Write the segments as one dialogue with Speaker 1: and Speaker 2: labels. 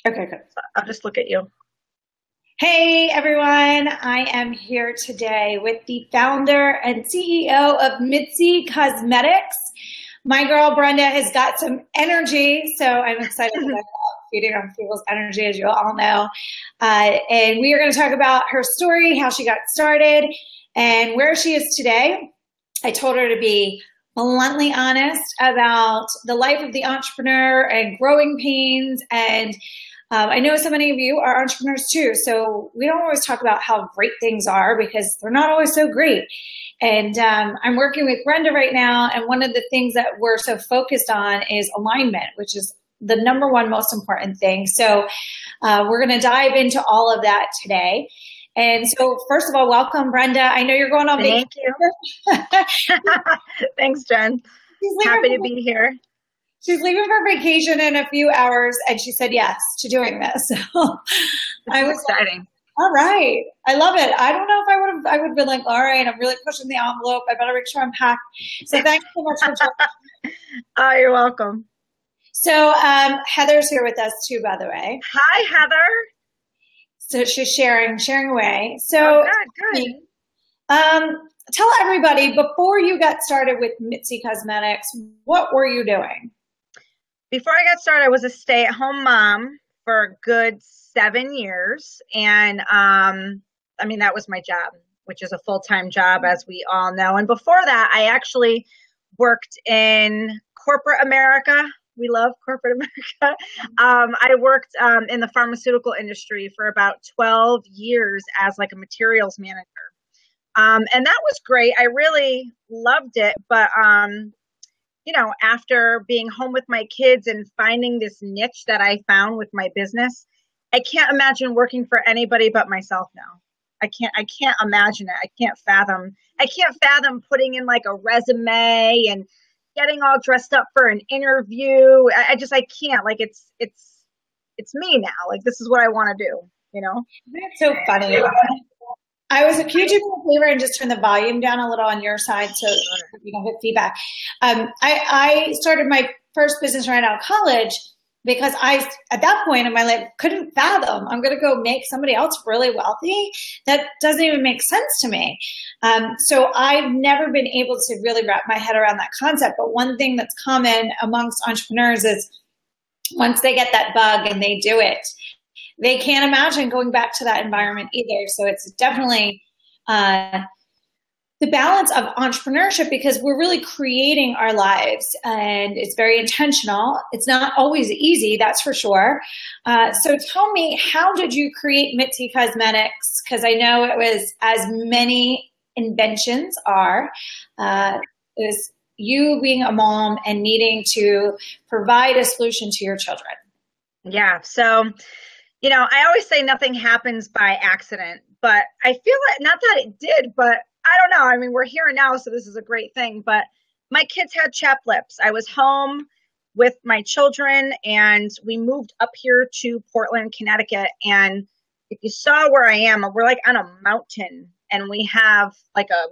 Speaker 1: Okay, good.
Speaker 2: I'll just look at you.
Speaker 1: Hey everyone, I am here today with the founder and CEO of Mizzi Cosmetics. My girl Brenda has got some energy, so I'm excited about feeding on people's energy, as you all know. And we are going to talk about her story, how she got started, and where she is today. I told her to be bluntly honest about the life of the entrepreneur and growing pains. And I know so many of you are entrepreneurs too, so we don't always talk about how great things are because they're not always so great. And I'm working with Brenda right now, and one of the things that we're so focused on is alignment, which is the number one most important thing. So we're going to dive into all of that today. And so, first of all, welcome, Brenda. I know you're going on vacation.
Speaker 2: Thank you. Thanks, Jen. Happy to be here.
Speaker 1: She's leaving for vacation in a few hours, and she said yes to doing this. So
Speaker 2: I was exciting.
Speaker 1: Like, all right, I love it. I don't know if I would have been like, all right, I'm really pushing the envelope. I better make sure I'm packed. So thanks so much for joining.
Speaker 2: Oh, you're welcome.
Speaker 1: So Heather's here with us too, by the way.
Speaker 2: Hi, Heather.
Speaker 1: So she's sharing away. So
Speaker 2: oh, good.
Speaker 1: Tell everybody, before you got started with Mizzi Cosmetics, what were you doing?
Speaker 2: Before I got started, I was a stay-at-home mom for a good 7 years. And that was my job, which is a full-time job, as we all know. And before that, I actually worked in corporate America. We love corporate America. I worked in the pharmaceutical industry for about 12 years as like a materials manager. And that was great. I really loved it. But, after being home with my kids and finding this niche that I found with my business, I can't imagine working for anybody but myself now. I can't imagine it. I can't fathom putting in like a resume and getting all dressed up for an interview. I can't. Like it's me now. Like this is what I want to do,
Speaker 1: That's so funny. Could you do me a favor and just turn the volume down a little on your side so you don't get feedback? I started my first business right out of college because at that point in my life, couldn't fathom I'm going to go make somebody else really wealthy. That doesn't even make sense to me. So I've never been able to really wrap my head around that concept. But one thing that's common amongst entrepreneurs is once they get that bug and they do it, they can't imagine going back to that environment either. So it's definitely the balance of entrepreneurship because we're really creating our lives and it's very intentional. It's not always easy, that's for sure. So tell me, how did you create Mizzi Cosmetics? Because I know it was, as many inventions are, it was you being a mom and needing to provide a solution to your children.
Speaker 2: Yeah. So I always say nothing happens by accident, but I feel like not that it did, but I don't know. I mean, we're here now, so this is a great thing, but my kids had chapped lips. I was home with my children and we moved up here to Portland, Connecticut. And if you saw where I am, we're like on a mountain and we have like a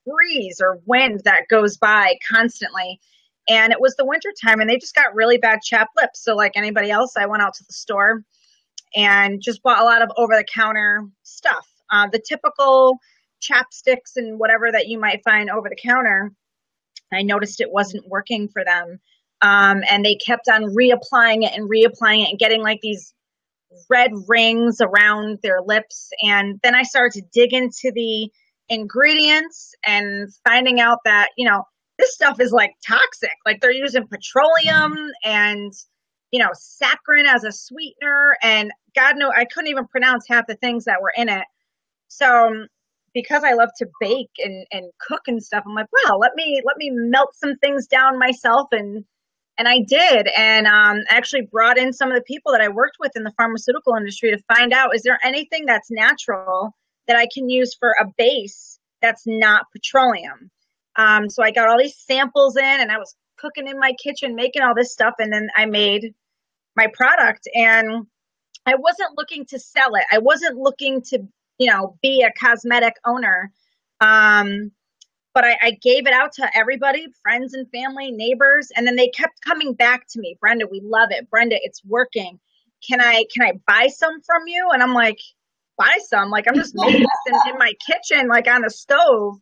Speaker 2: breeze or wind that goes by constantly. And it was the winter time and they just got really bad chapped lips. So like anybody else, I went out to the store and just bought a lot of over-the-counter stuff. The typical chapsticks and whatever that you might find over the counter, I noticed it wasn't working for them. And they kept on reapplying it and getting like these red rings around their lips. And then I started to dig into the ingredients and finding out that, this stuff is like toxic. Like they're using petroleum and saccharin as a sweetener, and God knows I couldn't even pronounce half the things that were in it. So because I love to bake and cook and stuff, I'm like, well, let me melt some things down myself. And I did. And actually brought in some of the people that I worked with in the pharmaceutical industry to find out, is there anything that's natural that I can use for a base that's not petroleum? So I got all these samples in and I was cooking in my kitchen, making all this stuff. And then I made my product and I wasn't looking to sell it. I wasn't looking to, be a cosmetic owner. But I gave it out to everybody, friends and family, neighbors. And then they kept coming back to me. Brenda, we love it. Brenda, it's working. can I buy some from you? And I'm like, buy some? Like, I'm just making this in my kitchen, like on the stove.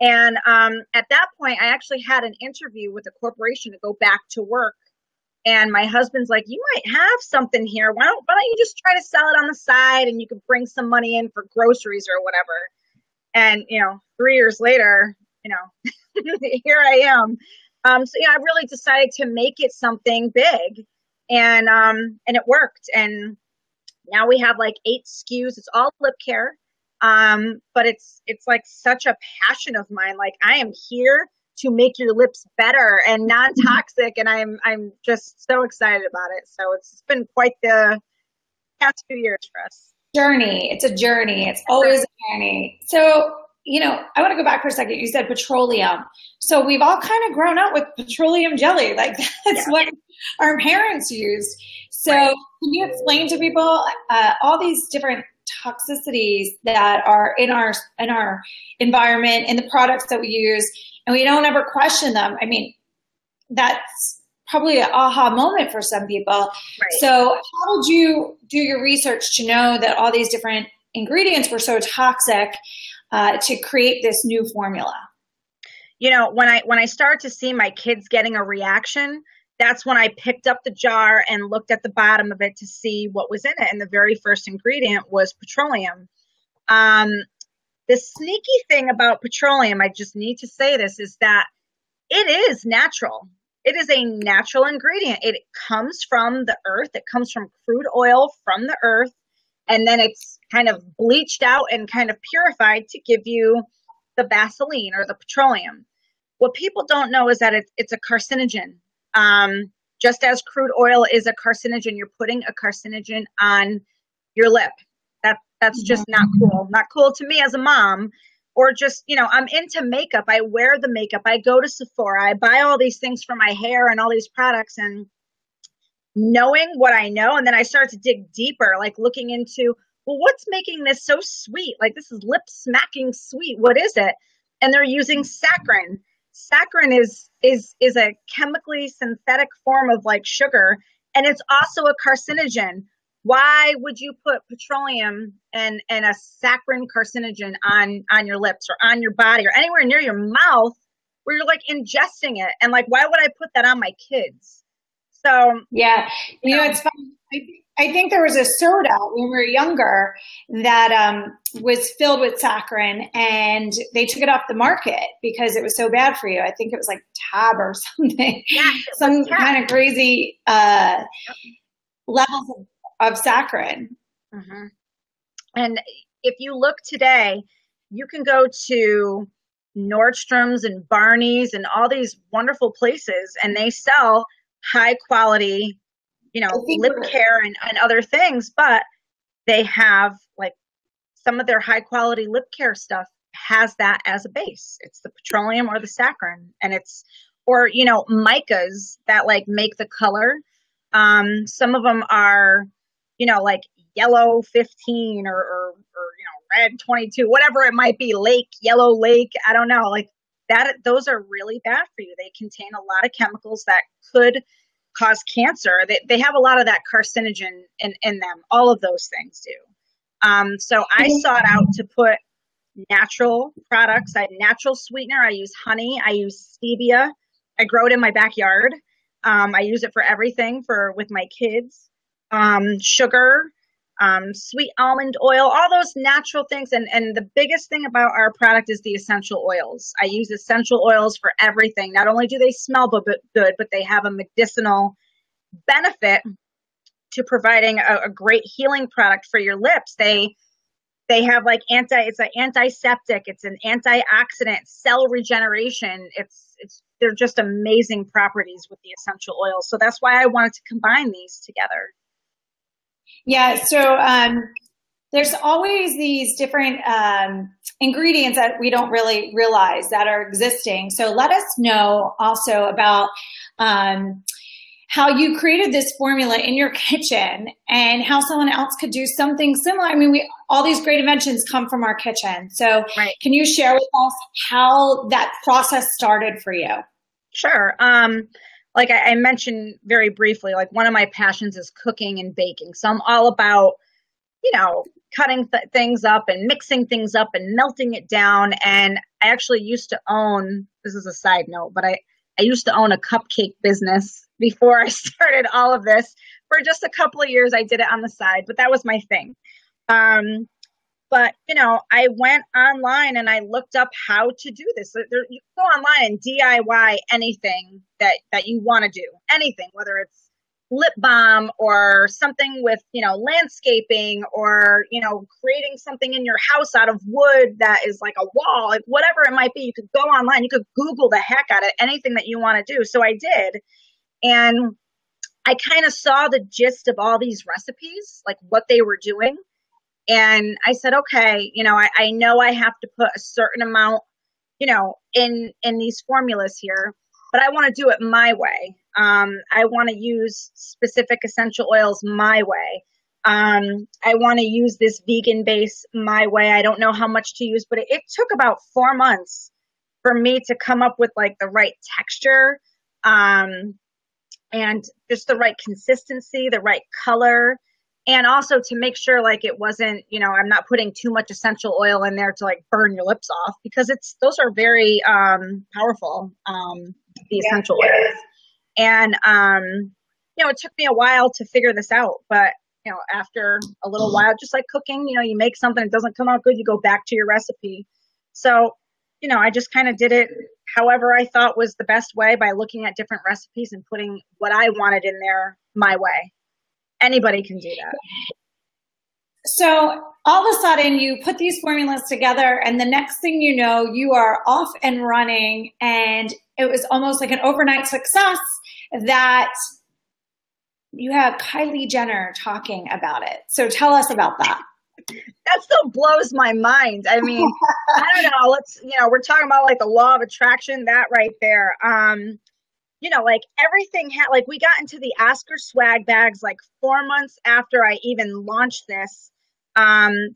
Speaker 2: And at that point, I actually had an interview with a corporation to go back to work. And my husband's like, you might have something here. Why don't you just try to sell it on the side, and you could bring some money in for groceries or whatever. And, 3 years later, here I am. So I really decided to make it something big, and it worked. And now we have like 8 SKUs. It's all lip care. But it's like such a passion of mine. Like, I am here to make your lips better and non-toxic. And I'm just so excited about it. So it's been quite the past few years for us.
Speaker 1: Journey. It's a journey. It's always a journey. So, I want to go back for a second. You said petroleum. So we've all kind of grown up with petroleum jelly. Like, that's what our parents used. So Can you explain to people all these different toxicities that are in our environment, in the products that we use, and we don't ever question them? I mean, that's probably an aha moment for some people.
Speaker 2: Right.
Speaker 1: So how did you do your research to know that all these different ingredients were so toxic to create this new formula?
Speaker 2: When I started to see my kids getting a reaction, that's when I picked up the jar and looked at the bottom of it to see what was in it. And the very first ingredient was petroleum. The sneaky thing about petroleum, I just need to say this, is that it is natural. It is a natural ingredient. It comes from the earth. It comes from crude oil from the earth. And then it's kind of bleached out and kind of purified to give you the Vaseline or the petroleum. What people don't know is that it's a carcinogen. Just as crude oil is a carcinogen, you're putting a carcinogen on your lip. That's just not cool. Not cool to me as a mom. Or just, I'm into makeup. I wear the makeup. I go to Sephora. I buy all these things for my hair and all these products. And knowing what I know, and then I start to dig deeper, like looking into, well, what's making this so sweet? Like, this is lip smacking sweet. What is it? And they're using saccharin. Saccharin is a chemically synthetic form of like sugar, and it's also a carcinogen. Why would you put petroleum and a saccharin carcinogen on your lips or on your body or anywhere near your mouth where you're like ingesting it? And like, why would I put that on my kids? So
Speaker 1: yeah, it's funny. I think there was a soda when we were younger that was filled with saccharin, and they took it off the market because it was so bad for you. I think it was like Tab or something, some kind of crazy levels of saccharin.
Speaker 2: Mm-hmm. And if you look today, you can go to Nordstrom's and Barney's and all these wonderful places, and they sell high quality, lip care and other things, but they have like some of their high quality lip care stuff has that as a base. It's the petroleum or the saccharin, and or micas that like make the color. Some of them are, like yellow 15 or red 22, whatever it might be, yellow lake. I don't know, like that. Those are really bad for you. They contain a lot of chemicals that could cause cancer. They have a lot of that carcinogen in them. All of those things do. So I sought out to put natural products. I have natural sweetener. I use honey. I use stevia. I grow it in my backyard. I use it for everything with my kids. Sugar, sweet almond oil, all those natural things. And the biggest thing about our product is the essential oils. I use essential oils for everything. Not only do they smell good, but they have a medicinal benefit to providing a great healing product for your lips. They have like it's an antiseptic, it's an antioxidant, cell regeneration. They're just amazing properties with the essential oils. So that's why I wanted to combine these together.
Speaker 1: Yeah. So there's always these different ingredients that we don't really realize that are existing. So let us know also about how you created this formula in your kitchen and how someone else could do something similar. I mean, all these great inventions come from our kitchen. So Can you share with us how that process started for you?
Speaker 2: Sure. like I mentioned very briefly, like one of my passions is cooking and baking. So I'm all about, cutting things up and mixing things up and melting it down. And I actually used to own, this is a side note, but I used to own a cupcake business before I started all of this. For just a couple of years, I did it on the side, but that was my thing. But, I went online and I looked up how to do this. You go online and DIY anything that you want to do, anything, whether it's lip balm or something with, landscaping or, creating something in your house out of wood that is like a wall, like whatever it might be. You could go online, you could Google the heck out of anything that you want to do. So I did. And I kind of saw the gist of all these recipes, like what they were doing. And I said, okay, I know I have to put a certain amount, in these formulas here, but I want to do it my way. I want to use specific essential oils my way. I want to use this vegan base my way. I don't know how much to use, but it took about 4 months for me to come up with like the right texture, and just the right consistency, the right color. And also to make sure like it wasn't, I'm not putting too much essential oil in there to like burn your lips off, because those are very powerful, the essential oils. And, it took me a while to figure this out, but, after a little while, just like cooking, you make something, it doesn't come out good, you go back to your recipe. So, I just kind of did it however I thought was the best way by looking at different recipes and putting what I wanted in there my way. Anybody can do that.
Speaker 1: So all of a sudden you put these formulas together and the next thing you know, you are off and running, and it was almost like an overnight success that you have Kylie Jenner talking about it. So tell us about that.
Speaker 2: That still blows my mind. I mean, I don't know. We're talking about like the law of attraction, that right there. Like everything like we got into the Oscar swag bags like 4 months after I even launched this,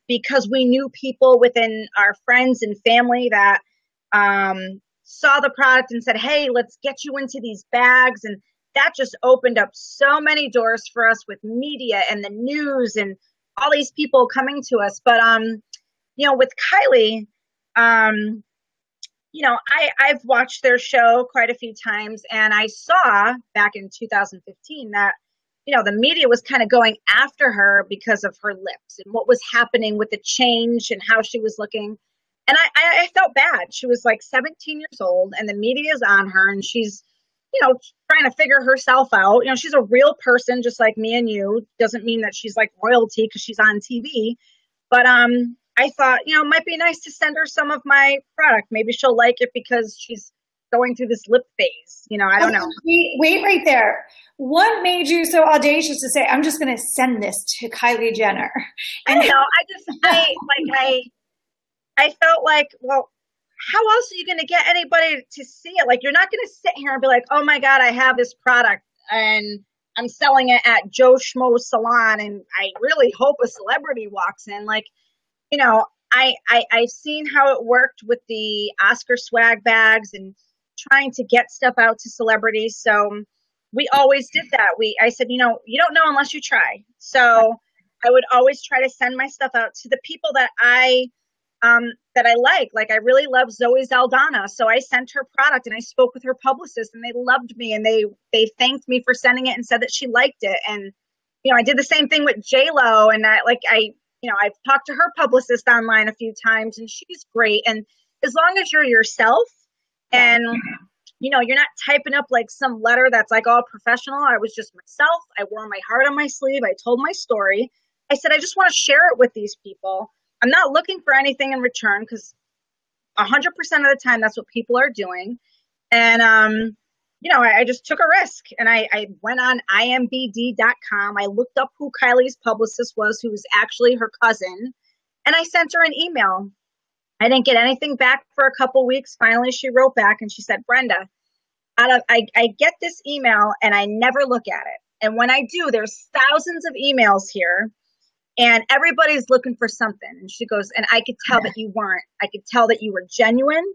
Speaker 2: because we knew people within our friends and family that saw the product and said, hey, let's get you into these bags. And that just opened up so many doors for us with media and the news and all these people coming to us. But, with Kylie, I've watched their show quite a few times, and I saw back in 2015 that, the media was kind of going after her because of her lips and what was happening with the change and how she was looking. And I felt bad. She was like 17 years old and the media is on her, and she's, trying to figure herself out. She's a real person just like me and you. Doesn't mean that she's like royalty because she's on TV. But I thought, it might be nice to send her some of my product. Maybe she'll like it because she's going through this lip phase. I don't know.
Speaker 1: Wait right there. What made you so audacious to say, I'm just going to send this to Kylie Jenner?
Speaker 2: And I felt like, well, how else are you going to get anybody to see it? Like, you're not going to sit here and be like, oh my God, I have this product and I'm selling it at Joe Schmo's salon, and I really hope a celebrity walks in. Like, I've seen how it worked with the Oscar swag bags and trying to get stuff out to celebrities. So we always did that. I said, you don't know unless you try. So I would always try to send my stuff out to the people that I like. Like, I really love Zoe Saldana. So I sent her product and I spoke with her publicist, and they loved me, and they thanked me for sending it and said that she liked it. And, I did the same thing with J-Lo, and I've talked to her publicist online a few times, and she's great. And as long as you're yourself and, you're not typing up like some letter that's like all professional. I was just myself. I wore my heart on my sleeve. I told my story. I said, I just want to share it with these people. I'm not looking for anything in return, because 100% of the time that's what people are doing. And, I just took a risk, and I went on imbd.com. I looked up who Kylie's publicist was, who was actually her cousin, and I sent her an email. I didn't get anything back for a couple weeks. Finally, she wrote back and she said, Brenda, I get this email and I never look at it. And when I do, there's thousands of emails here, and everybody's looking for something. And she goes, and I could tell that you weren't. I could tell that you were genuine,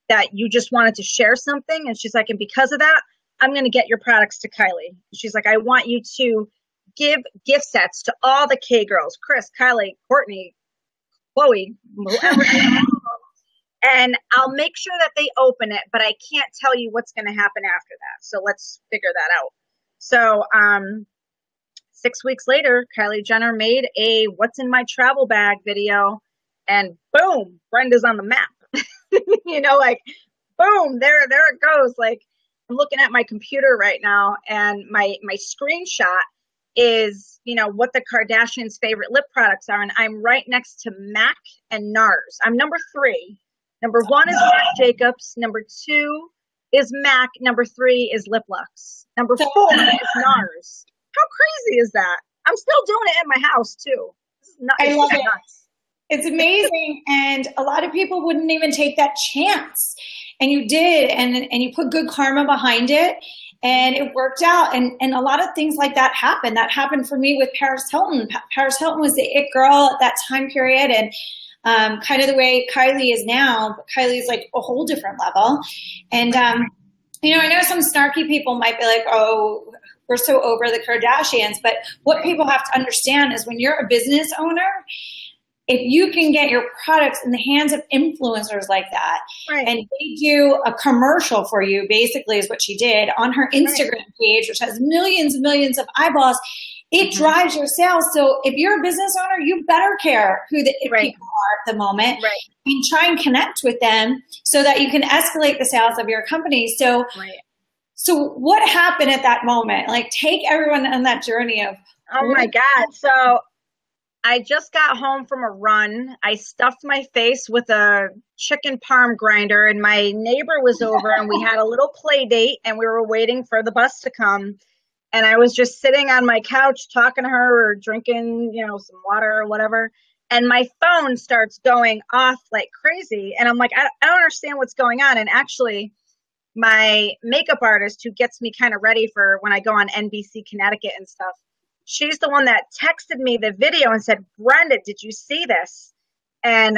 Speaker 2: that you just wanted to share something. And she's like, and because of that, I'm going to get your products to Kylie. She's like, I want you to give gift sets to all the K girls, Chris, Kylie, Courtney, Chloe, whoever. And I'll make sure that they open it, but I can't tell you what's going to happen after that. So let's figure that out. So 6 weeks later, Kylie Jenner made a "What's in My Travel Bag" video, and boom, Brenda's on the map. You know, like boom, there it goes. Like, I'm looking at my computer right now, and my screenshot is, you know, what the Kardashians' favorite lip products are, and I'm right next to MAC and NARS. I'm number 3. Number 1 is Marc Jacobs. Number 2 is MAC. Number 3 is Lip Lux. Number 4 is NARS. How crazy is that? I'm still doing it in my house too.
Speaker 1: I love it. Nuts. It's amazing. And a lot of people wouldn't even take that chance. And you did. And you put good karma behind it. And it worked out. And a lot of things like that happened. That happened for me with Paris Hilton. Paris Hilton was the it girl at that time period. And kind of the way Kylie is now. But Kylie's like a whole different level. And, you know, I know some snarky people might be like, oh, we're so over the Kardashians. But what people have to understand is when you're a business owner, if you can get your products in the hands of influencers like that, right, and they do a commercial for you, basically is what she did on her Instagram page, which has millions and millions of eyeballs, it drives your sales. So if you're a business owner, you better care who the people are at the moment, and try and connect with them so that you can escalate the sales of your company. So, so what happened at that moment? Like, take everyone on that journey of,
Speaker 2: oh my God. So I just got home from a run. I stuffed my face with a chicken parm grinder, and my neighbor was over and we had a little play date, and we were waiting for the bus to come. And I was just sitting on my couch talking to her or drinking, you know, some water or whatever. And my phone starts going off like crazy. And I'm like, I don't understand what's going on. And actually, my makeup artist who gets me kind of ready for when I go on NBC Connecticut and stuff, she's the one that texted me the video and said, Brenda, did you see this? And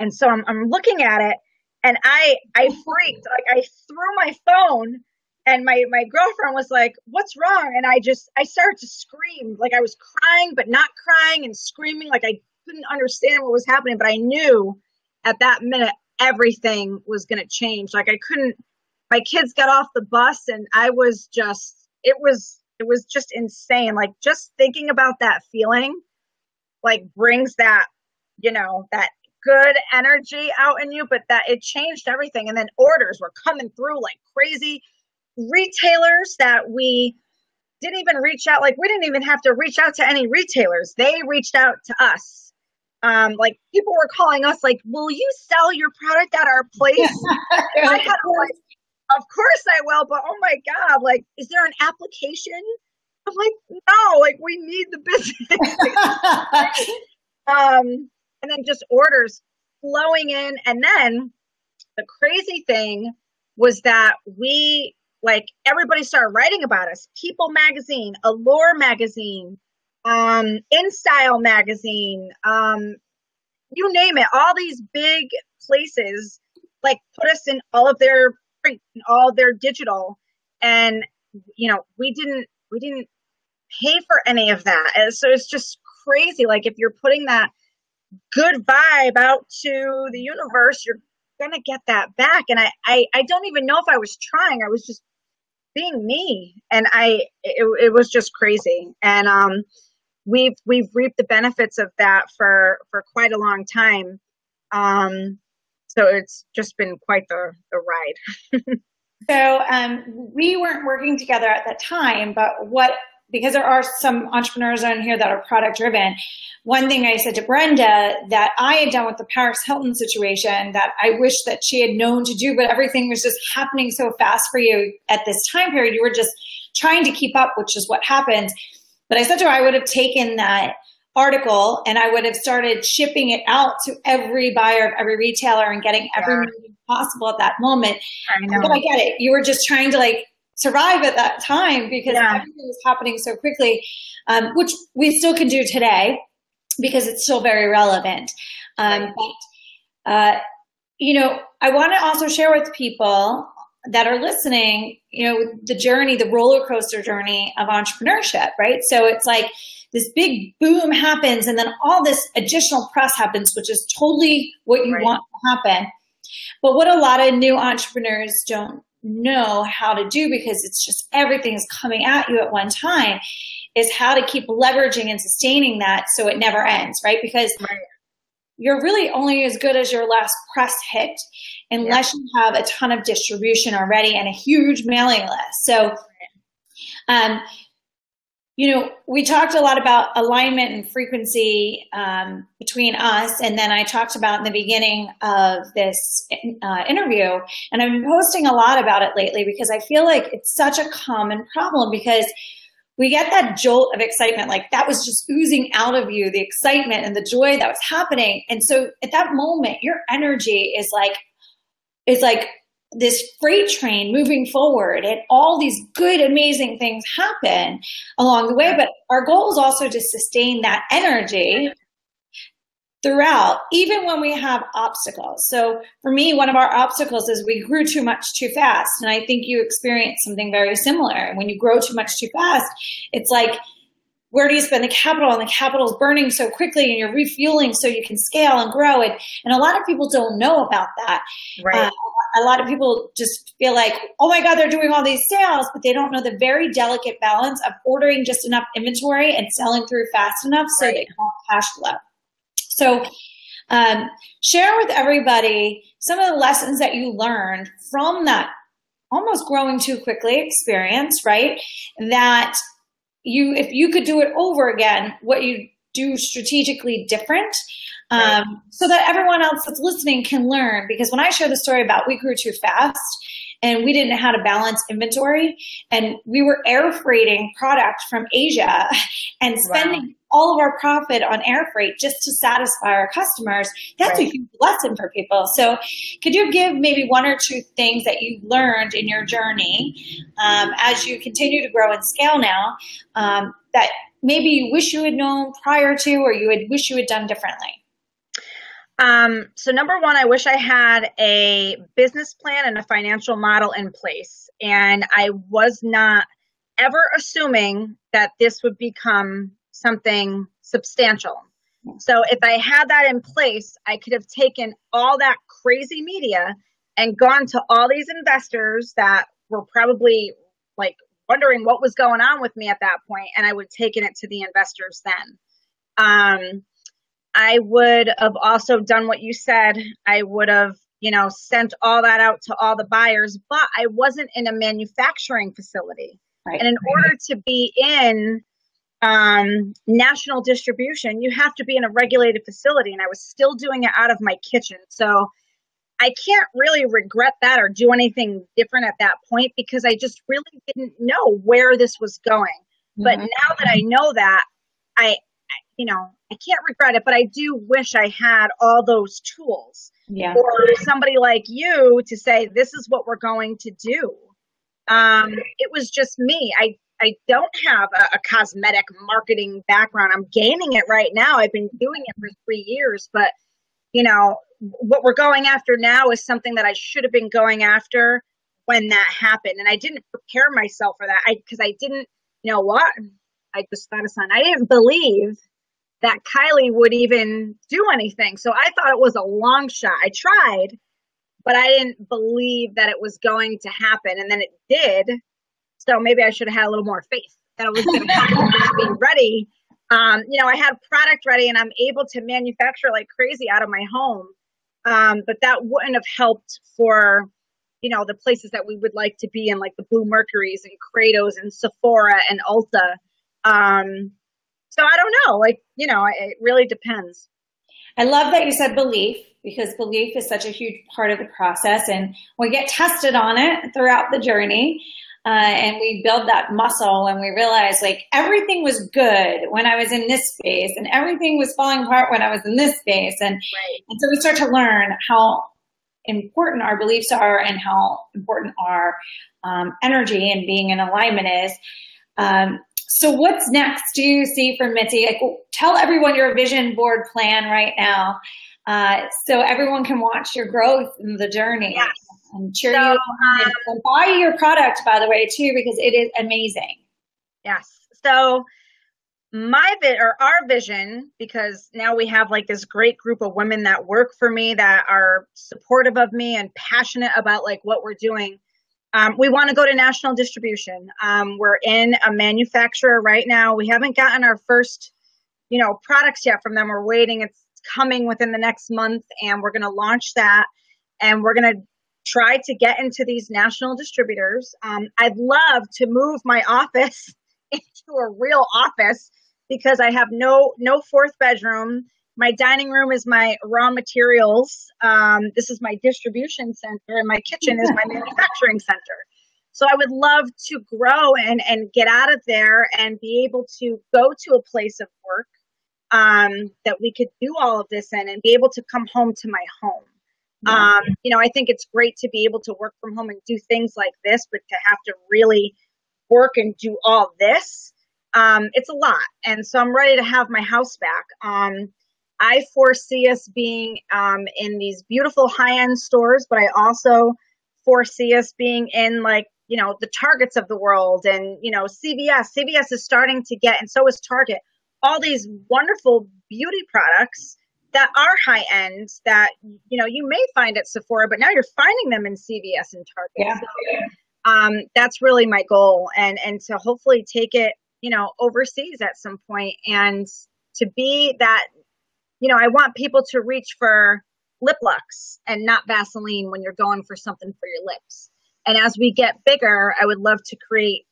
Speaker 2: so I'm looking at it, and I freaked. Like, I threw my phone, and my girlfriend was like, what's wrong? And I started to scream. Like, I was crying, but not crying, and screaming. Like, I couldn't understand what was happening, but I knew at that minute everything was going to change. Like, my kids got off the bus, and I was just, it was just insane. Like, just thinking about that feeling, like, brings that, you know, that good energy out in you, but that it changed everything. And then orders were coming through like crazy. Retailers that we didn't even reach out. Like, we didn't even have to reach out to any retailers. They reached out to us. Like, people were calling us like, will you sell your product at our place? I had like, of course I will, but oh my God, like, is there an application? I'm like, no, like, we need the business. And then just orders flowing in. And then the crazy thing was that everybody started writing about us. People Magazine, Allure Magazine, InStyle Magazine, you name it. All these big places like put us in all of their print and all their digital, and you know, we didn't pay for any of that. And so it's just crazy. Like, if you're putting that good vibe out to the universe, you're gonna get that back. And I don't even know if I was trying. I was just being me, and it was just crazy. And we've reaped the benefits of that for quite a long time. So it's just been quite the ride.
Speaker 1: So we weren't working together at that time, but because there are some entrepreneurs on here that are product driven, one thing I said to Brenda that I had done with the Paris Hilton situation that I wish that she had known to do, but everything was just happening so fast for you at this time period. You were just trying to keep up, which is what happened. But I said to her, I would have taken that article and I would have started shipping it out to every buyer of every retailer and getting every meeting possible at that moment. I know. But I get it. You were just trying to like survive at that time because everything was happening so quickly, which we still can do today because it's still very relevant. But, you know, I want to also share with people that are listening, the journey, the roller coaster journey of entrepreneurship, right? So it's like this big boom happens and then all this additional press happens, which is totally what you want to happen. But what a lot of new entrepreneurs don't know how to do, because it's just everything's coming at you at one time, is how to keep leveraging and sustaining that so it never ends, right? Because you're really only as good as your last press hit unless you have a ton of distribution already and a huge mailing list. So, we talked a lot about alignment and frequency between us. And then I talked about in the beginning of this interview, and I've been posting a lot about it lately because I feel like it's such a common problem, because we get that jolt of excitement, like that was just oozing out of you, the excitement and the joy that was happening. And so at that moment, your energy is like this freight train moving forward, and all these good, amazing things happen along the way. But our goal is also to sustain that energy throughout, even when we have obstacles. So for me, one of our obstacles is we grew too much too fast. And I think you experienced something very similar. And when you grow too much too fast, it's like, where do you spend the capital? And the capital is burning so quickly, and you're refueling so you can scale and grow. And a lot of people don't know about that. Right. A lot of people just feel like, oh my God, they're doing all these sales, but they don't know the very delicate balance of ordering just enough inventory and selling through fast enough so they can have cash flow. So share with everybody some of the lessons that you learned from that almost growing too quickly experience, right? That if you could do it over again, what you do strategically different, so that everyone else that's listening can learn. Because when I share the story about we grew too fast and we didn't know how to balance inventory, and we were air freighting product from Asia and spending all of our profit on air freight just to satisfy our customers, that's a huge lesson for people. So could you give maybe one or two things that you learned in your journey as you continue to grow and scale now that maybe you wish you had known prior to, or you would wish you had done differently?
Speaker 2: So number one, I wish I had a business plan and a financial model in place. And I was not ever assuming that this would become something substantial. So if I had that in place, I could have taken all that crazy media and gone to all these investors that were probably like wondering what was going on with me at that point, and I would have taken it to the investors then. I would have also done what you said. I would have, sent all that out to all the buyers, but I wasn't in a manufacturing facility. And in order to be in national distribution, you have to be in a regulated facility, and I was still doing it out of my kitchen. So I can't really regret that or do anything different at that point, because I just really didn't know where this was going. But now that I know that, I can't regret it, but I do wish I had all those tools or somebody like you to say, this is what we're going to do. It was just me. I don't have a cosmetic marketing background. I'm gaining it right now. I've been doing it for 3 years, but what we're going after now is something that I should have been going after when that happened. And I didn't prepare myself for that because I didn't, I just thought of something. I didn't believe that Kylie would even do anything. So I thought it was a long shot. I tried, but I didn't believe that it was going to happen. And then it did. So maybe I should have had a little more faith that it was going to happen and just be ready. I had product ready and I'm able to manufacture like crazy out of my home. But that wouldn't have helped for, the places that we would like to be in, like the Blue Mercuries and Kratos and Sephora and Ulta. So I don't know, it really depends.
Speaker 1: I love that you said belief, because belief is such a huge part of the process, and we get tested on it throughout the journey. And we build that muscle when we realize like everything was good when I was in this space and everything was falling apart when I was in this space. And so we start to learn how important our beliefs are and how important our energy and being in alignment is. So what's next do you see for Mizzi? Tell everyone your vision board plan right now so everyone can watch your growth in the journey.
Speaker 2: Yes.
Speaker 1: and cheer you on and buy your product, by the way, too, because it is amazing.
Speaker 2: Yes. So our vision, because now we have like this great group of women that work for me that are supportive of me and passionate about like what we're doing. We want to go to national distribution. We're in a manufacturer right now. We haven't gotten our first, products yet from them. We're waiting. It's coming within the next month, and we're going to launch that. And we're going to try to get into these national distributors. I'd love to move my office into a real office because I have no fourth bedroom. My dining room is my raw materials. This is my distribution center, and my kitchen is my manufacturing center. So I would love to grow and get out of there and be able to go to a place of work that we could do all of this in and be able to come home to my home. Yeah. I think it's great to be able to work from home and do things like this, but to have to really work and do all this, it's a lot. And so I'm ready to have my house back. I foresee us being in these beautiful high-end stores, but I also foresee us being in the Targets of the world and, CVS. CVS is starting to get, and so is Target, all these wonderful beauty products that are high-end that, you may find at Sephora, but now you're finding them in CVS and Target.
Speaker 1: Yeah.
Speaker 2: So, that's really my goal, and to hopefully take it, overseas at some point, and to be that, I want people to reach for lip lux and not Vaseline when you're going for something for your lips. And as we get bigger, I would love to create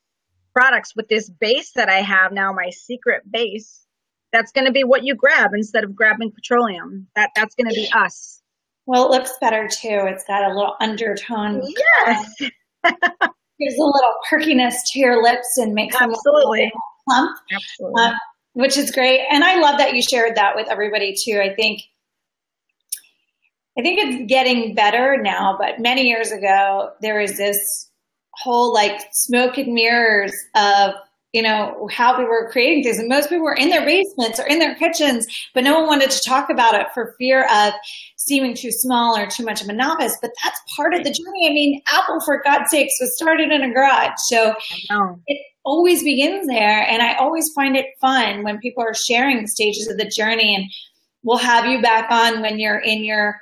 Speaker 2: products with this base that I have now, my secret base. That's going to be what you grab instead of grabbing petroleum. That's going to be us.
Speaker 1: Well, it looks better too. It's got a little undertone.
Speaker 2: Yes.
Speaker 1: Gives a little perkiness to your lips and makes them
Speaker 2: absolutely
Speaker 1: plump.
Speaker 2: Absolutely.
Speaker 1: Which is great. And I love that you shared that with everybody too. I think it's getting better now, but many years ago, there was this whole smoke and mirrors of, how people were creating things. And most people were in their basements or in their kitchens, but no one wanted to talk about it for fear of seeming too small or too much of a novice. But that's part of the journey. I mean, Apple, for God's sakes, was started in a garage. So it always begins there. And I always find it fun when people are sharing the stages of the journey. And we'll have you back on when you're in your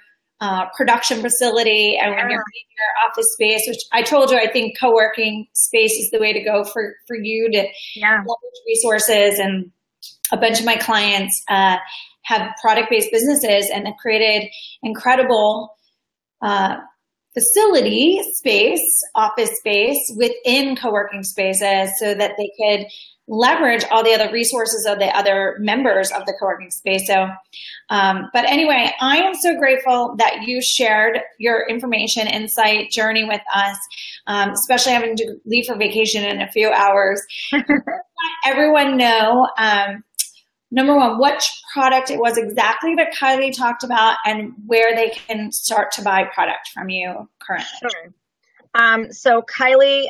Speaker 1: production facility and when you're in your office space, which I told you, I think co-working space is the way to go for you to leverage resources. And a bunch of my clients have product-based businesses and have created incredible facility space, office space within co-working spaces so that they could leverage all the other resources of the other members of the co-working space. So, but anyway, I am so grateful that you shared your information, insight, journey with us, especially having to leave for vacation in a few hours. Let everyone know, number one, which product it was exactly that Kylie talked about and where they can start to buy product from you currently.
Speaker 2: Sure. So Kylie,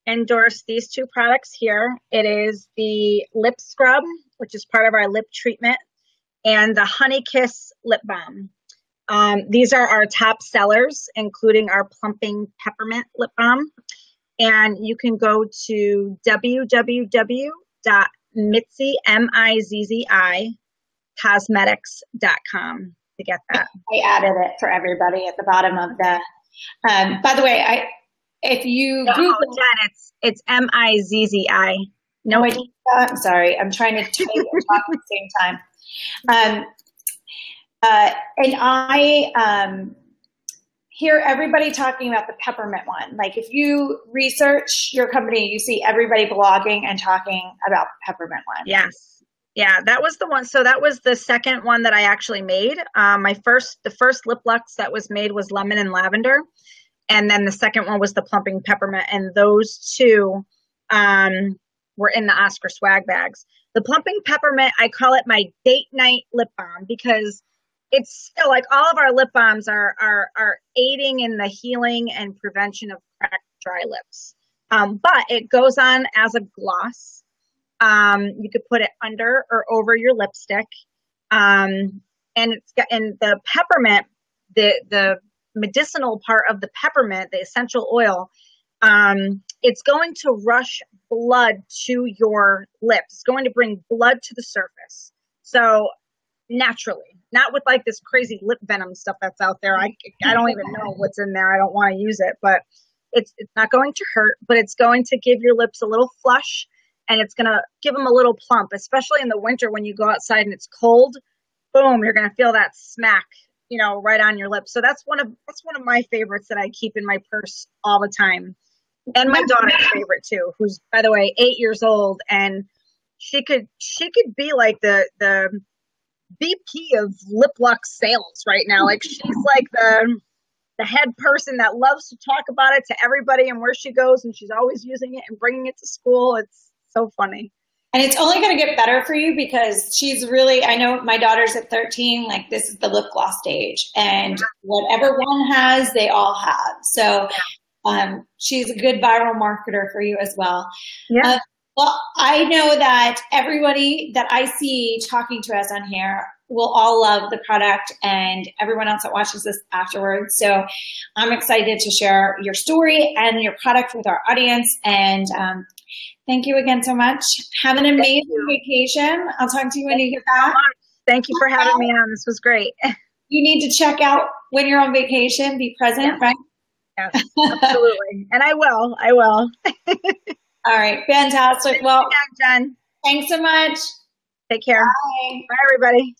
Speaker 2: endorse these two products here. It is the lip scrub, which is part of our lip treatment, and the Honey Kiss lip balm. These are our top sellers, including our plumping peppermint lip balm. And you can go to www.mizzicosmetics.com to get that.
Speaker 1: I added it for everybody at the bottom of the, by the way, if you Google
Speaker 2: it's Mizzi.
Speaker 1: No, I'm sorry. I'm trying to type and talk at the same time. And I hear everybody talking about the peppermint one. Like if you research your company, you see everybody blogging and talking about the peppermint one.
Speaker 2: Yes. Yeah, that was the one. So that was the second one that I actually made. The first lip lux that was made was lemon and lavender. And then the second one was the plumping peppermint. And those two were in the Oscar swag bags. The plumping peppermint, I call it my date night lip balm because it's still like all of our lip balms are aiding in the healing and prevention of cracked, dry lips. But it goes on as a gloss. You could put it under or over your lipstick. And it's got, and the peppermint, the medicinal part of the peppermint, the essential oil, it's going to rush blood to your lips. It's going to bring blood to the surface. So naturally, not with like this crazy lip venom stuff that's out there. I don't even know what's in there. I don't want to use it, but it's not going to hurt, but it's going to give your lips a little flush, and it's going to give them a little plump, especially in the winter when you go outside and it's cold. Boom, you're going to feel that smack, right on your lips. So that's one of my favorites that I keep in my purse all the time. And my daughter's favorite too, who's, by the way, 8 years old, and she could be like the VP of lip lock sales right now. Like, she's like the head person that loves to talk about it to everybody and where she goes, and she's always using it and bringing it to school. It's so funny.
Speaker 1: And it's only going to get better for you because she's really, I know my daughter's at 13, like this is the lip gloss stage, and whatever one has, they all have. So she's a good viral marketer for you as well.
Speaker 2: Yeah.
Speaker 1: Well, I know that everybody that I see talking to us on here will all love the product, and everyone else that watches this afterwards. So I'm excited to share your story and your product with our audience. And thank you again so much. Have an amazing vacation. I'll talk to you when you get back.
Speaker 2: Thank you for having me on. This was great.
Speaker 1: You need to check out when you're on vacation. Be present, right?
Speaker 2: Yes, absolutely. And I will.
Speaker 1: All right. Fantastic. Well,
Speaker 2: Jen.
Speaker 1: Thanks so much.
Speaker 2: Take care.
Speaker 1: Bye.
Speaker 2: Bye, everybody.